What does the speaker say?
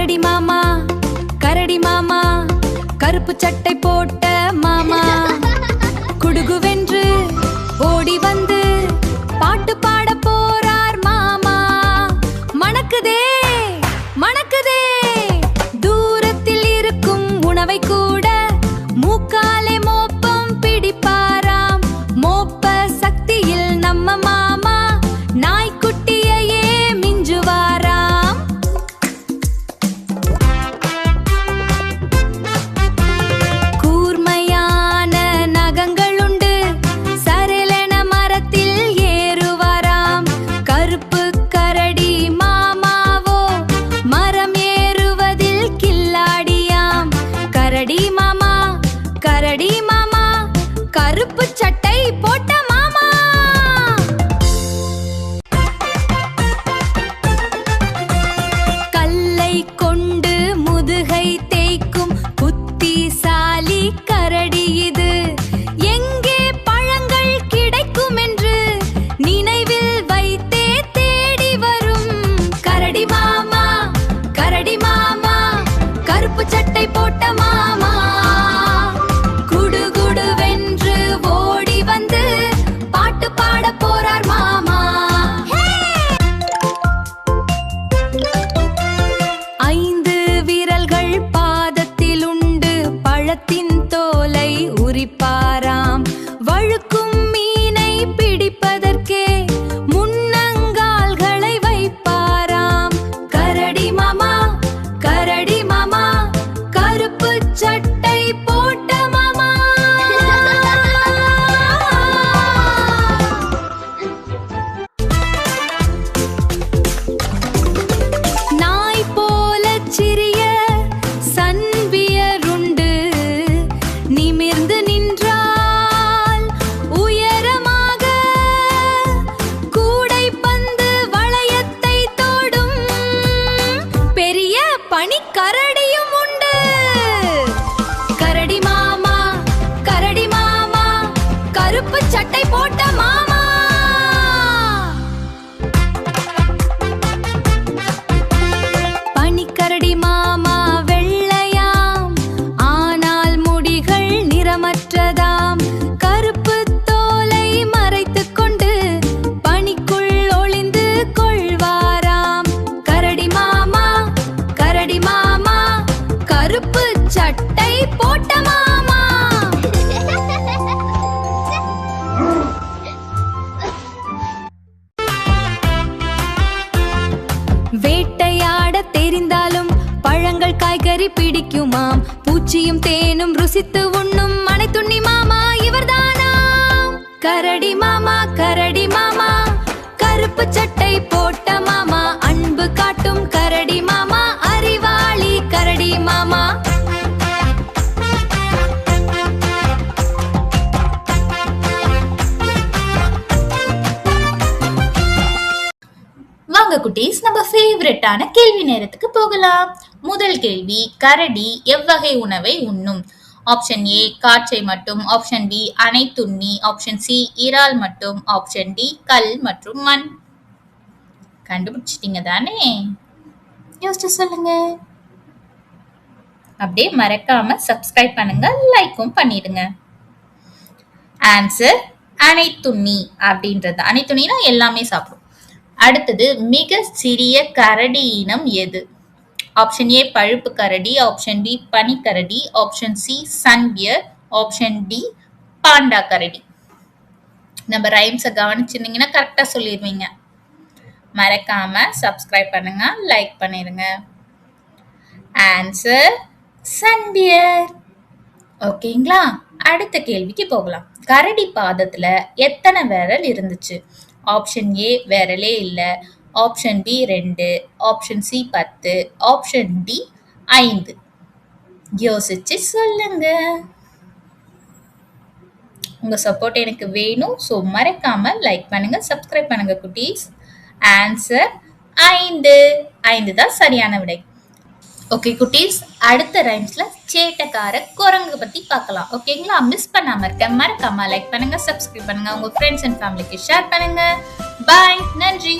கரடி மாமா கரடி மாமா கருப்பு சட்டை போட்ட மாமா குடுகுவென்று ஓடி வந்து பாட்டு பாட போறார் மாமா. மணக்குதே மணக்குதே தூரத்தில் இருக்கும் உணவை கூட மூக்காலே மோப்பம் பிடிப்பாராம். மோப்ப சக்தியில் நம்ம மாமா நாய்க்குட்டியையே மிஞ்சுவாராம். கூர்மையான நகங்களுண்டு சரளென மரத்தில் ஏறுவாராம். கருப்பு கரடி மாமாவோ மரம் ஏறுவதில் கில்லாடியாம். கரடி மாமா கரடி மாமா கருப்பு சட்டை போட்ட மாமா. கல்லை கொண்டு முதுகை தேய்க்கும் புத்திசாலி கரடி இது. எங்கே பழங்கள் கிடைக்கும் என்று நினைவில் வைத்தே தேடி வரும். கரடி மாமா கரடி மாமா கருப்பு சட்டை போட்ட மாமா குடுகுடுவென்று ஓடி வந்து பாட்டு பாட போறார் மாமா. 5 விரல்கள் பாதத்தில் உண்டு பழத்தின் தோலை உரிப்பாராம். வழுக்கும் மீனை பிடிப்பதற்கே முன்னங்கால்களை வைப்பாராம். கரடி மாமா கரடி மாமா கருப்பு சட்டை போட்ட மாமா. நாய் போல சிறிய சன்பியருண்டு. நிமிர்ந்து நின்றால் உயரமாக கூடைப்பந்து வளையத்தை தொடும். பெரிய பனிக்கரடியும் உண்டு. கரடி மாமா கரடி மாமா கருப்பு சட்டை போட்ட மாமா. பனிக்கரடி மாமா வெள்ளையாம், ஆனால் முடிகள் நிறமற்றதாம். கருப்பு தோலை மறைத்துக் கொண்டு பனிக்குள் ஒளிந்து கொள்வாராம். கரடி மாமா கரடி மாமா கருப்பு சட்டை போட்ட மாமா. வேட்டையாட தெரிந்தாலும் பழங்கள் காய்கறி பிடிக்குமாம். பூச்சியும் தேனும் ருசித்து உண்ணும் மனைத்துண்ணி மாமா இவர்தானாம். கரடி மாமா கரடி மாமா கருப்பு சட்டை போட்ட மாமா. அன்பு காட்டும் கரடி மாமா அறிவாளி கரடி மாமா. வாங்க குட்டீஸ், நம்ம ஃபேவரட்டான கேள்வி நேரத்துக்கு போகலாம். முதல் கேள்வி, கரடி எவ்வகை உணவை உண்ணும்? ஆப்ஷன் ஏ காற்றை மட்டும், ஆப்ஷன் பி அனைத்துண்ணி, ஆப்ஷன் சி இறால் மட்டும், ஆப்ஷன் டி கல் மற்றும் மண். கண்டுபிடிச்சிட்டீங்க தானே? யோசிச்சு சொல்லுங்க. அப்படியே மறக்காம சப்ஸ்கிரைப் பண்ணுங்க, லைக்கும் பண்ணிடுங்க. ஆன்சர் அனைத்துண்ணி அப்படின்றது. அனைத்துண்ணினா எல்லாமே சாப்பிடும். அடுத்தது, மிக சிறிய கரடி இனம் எது? ஆப்ஷன் ஏ பழுப்பு கரடி, ஆப்ஷன் பி பனிக்கரடி, option C sun bear, option D panda கரடி. நம்ம ரைம்ஸை கவனிச்சிருந்தீங்கன்னா கரெக்டா சொல்லிடுவீங்க. மறக்காம சப்ஸ்கிரைப் பண்ணுங்க, லைக் பண்ணிருங்க. ஆன்சர் சன்பியர். ஓகேங்களா? அடுத்த கேள்விக்கு போகலாம். கரடி பாதத்துல எத்தனை விரல் இருந்துச்சு? ஆப்ஷன் ஏ விரலே இல்ல, option B 2, option C 10, option D 5. யோசிச்சு சொல்லுங்க. உங்க சப்போர்ட் எனக்கு வேணும். ஸோ மறக்காம லைக் பண்ணுங்க, சப்ஸ்கிரைப் பண்ணுங்க குட்டீஸ். ஆன்சர் 5 தான் சரியான விடை. ஓகே குட்டீஸ், அடுத்த ரைம்ஸ்ல சேட்டக்கார குரங்கு பத்தி பார்க்கலாம். ஓகேங்களா? மிஸ் பண்ணாம இருக்க மறக்காம லைக் பண்ணுங்க, சப்ஸ்கிரைப் பண்ணுங்க, உங்க ஃப்ரெண்ட்ஸ் அண்ட் ஃபேமிலிக்கு ஷேர் பண்ணுங்க. பாய், நன்றி.